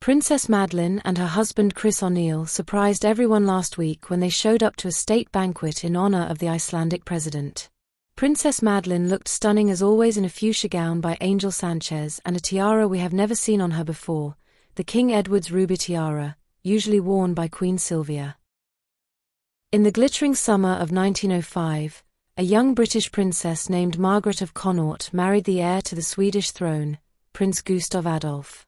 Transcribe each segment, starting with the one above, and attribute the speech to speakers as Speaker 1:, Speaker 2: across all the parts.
Speaker 1: Princess Madeleine and her husband Chris O'Neill surprised everyone last week when they showed up to a state banquet in honor of the Icelandic president. Princess Madeleine looked stunning as always in a fuchsia gown by Angel Sanchez and a tiara we have never seen on her before, the King Edward's ruby tiara, usually worn by Queen Sylvia. In the glittering summer of 1905, a young British princess named Margaret of Connaught married the heir to the Swedish throne, Prince Gustav Adolf.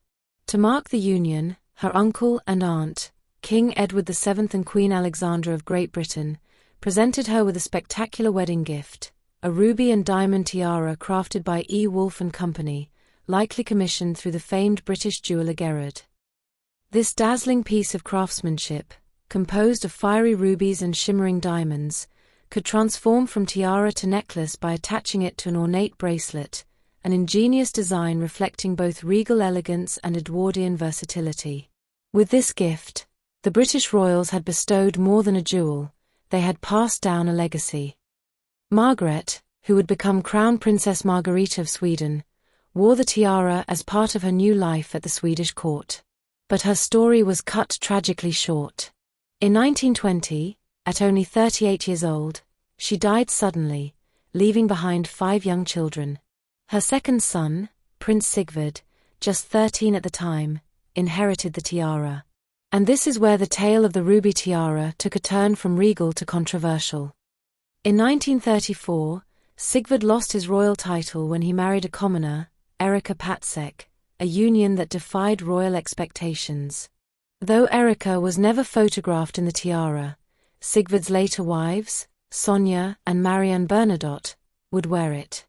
Speaker 1: To mark the union, her uncle and aunt, King Edward VII and Queen Alexandra of Great Britain, presented her with a spectacular wedding gift, a ruby and diamond tiara crafted by E. Wolfe and Company, likely commissioned through the famed British jeweller Gerard. This dazzling piece of craftsmanship, composed of fiery rubies and shimmering diamonds, could transform from tiara to necklace by attaching it to an ornate bracelet, an ingenious design reflecting both regal elegance and Edwardian versatility. With this gift, the British royals had bestowed more than a jewel, they had passed down a legacy. Margaret, who would become Crown Princess Margareta of Sweden, wore the tiara as part of her new life at the Swedish court. But her story was cut tragically short. In 1920, at only 38 years old, she died suddenly, leaving behind 5 young children. Her second son, Prince Sigvard, just 13 at the time, inherited the tiara. And this is where the tale of the ruby tiara took a turn from regal to controversial. In 1934, Sigvard lost his royal title when he married a commoner, Erika Patsek, a union that defied royal expectations. Though Erika was never photographed in the tiara, Sigvard's later wives, Sonja and Marianne Bernadotte, would wear it.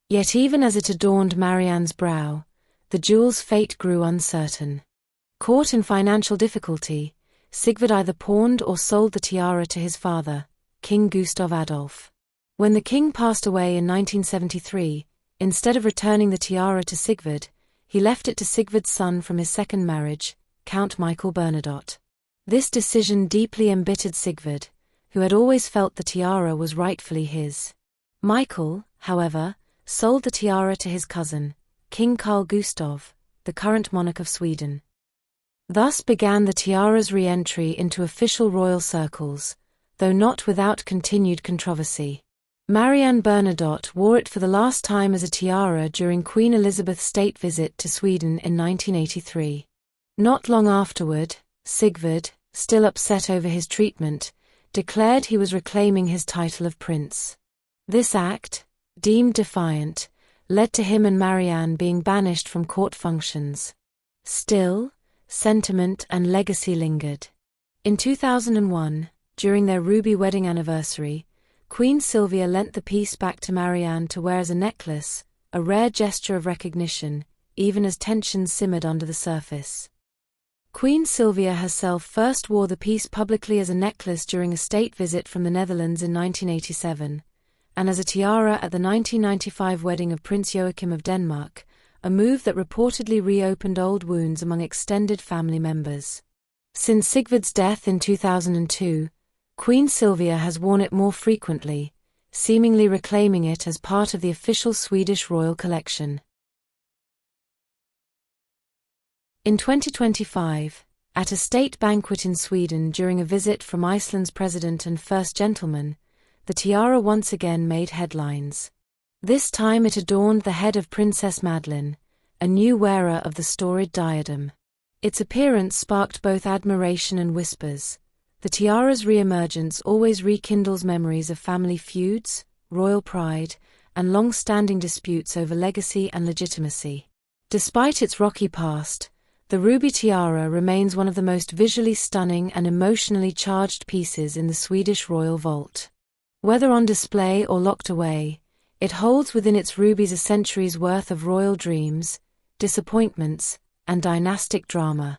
Speaker 1: Yet even as it adorned Marianne's brow, the jewel's fate grew uncertain. Caught in financial difficulty, Sigvard either pawned or sold the tiara to his father, King Gustav Adolf. When the king passed away in 1973, instead of returning the tiara to Sigvard, he left it to Sigvard's son from his second marriage, Count Michael Bernadotte. This decision deeply embittered Sigvard, who had always felt the tiara was rightfully his. Michael, however, sold the tiara to his cousin, King Carl Gustaf, the current monarch of Sweden. Thus began the tiara's re-entry into official royal circles, though not without continued controversy. Marianne Bernadotte wore it for the last time as a tiara during Queen Elizabeth's state visit to Sweden in 1983. Not long afterward, Sigvard, still upset over his treatment, declared he was reclaiming his title of prince. This act, deemed defiant, led to him and Marianne being banished from court functions. Still, sentiment and legacy lingered. In 2001, during their ruby wedding anniversary, Queen Sylvia lent the piece back to Marianne to wear as a necklace, a rare gesture of recognition, even as tensions simmered under the surface. Queen Sylvia herself first wore the piece publicly as a necklace during a state visit from the Netherlands in 1987, and as a tiara at the 1995 wedding of Prince Joachim of Denmark, a move that reportedly reopened old wounds among extended family members. Since Sigvard's death in 2002, Queen Sylvia has worn it more frequently, seemingly reclaiming it as part of the official Swedish royal collection. In 2025, at a state banquet in Sweden during a visit from Iceland's president and first gentleman, the tiara once again made headlines. This time it adorned the head of Princess Madeleine, a new wearer of the storied diadem. Its appearance sparked both admiration and whispers. The tiara's re-emergence always rekindles memories of family feuds, royal pride, and long-standing disputes over legacy and legitimacy. Despite its rocky past, the ruby tiara remains one of the most visually stunning and emotionally charged pieces in the Swedish royal vault. Whether on display or locked away, it holds within its rubies a century's worth of royal dreams, disappointments, and dynastic drama.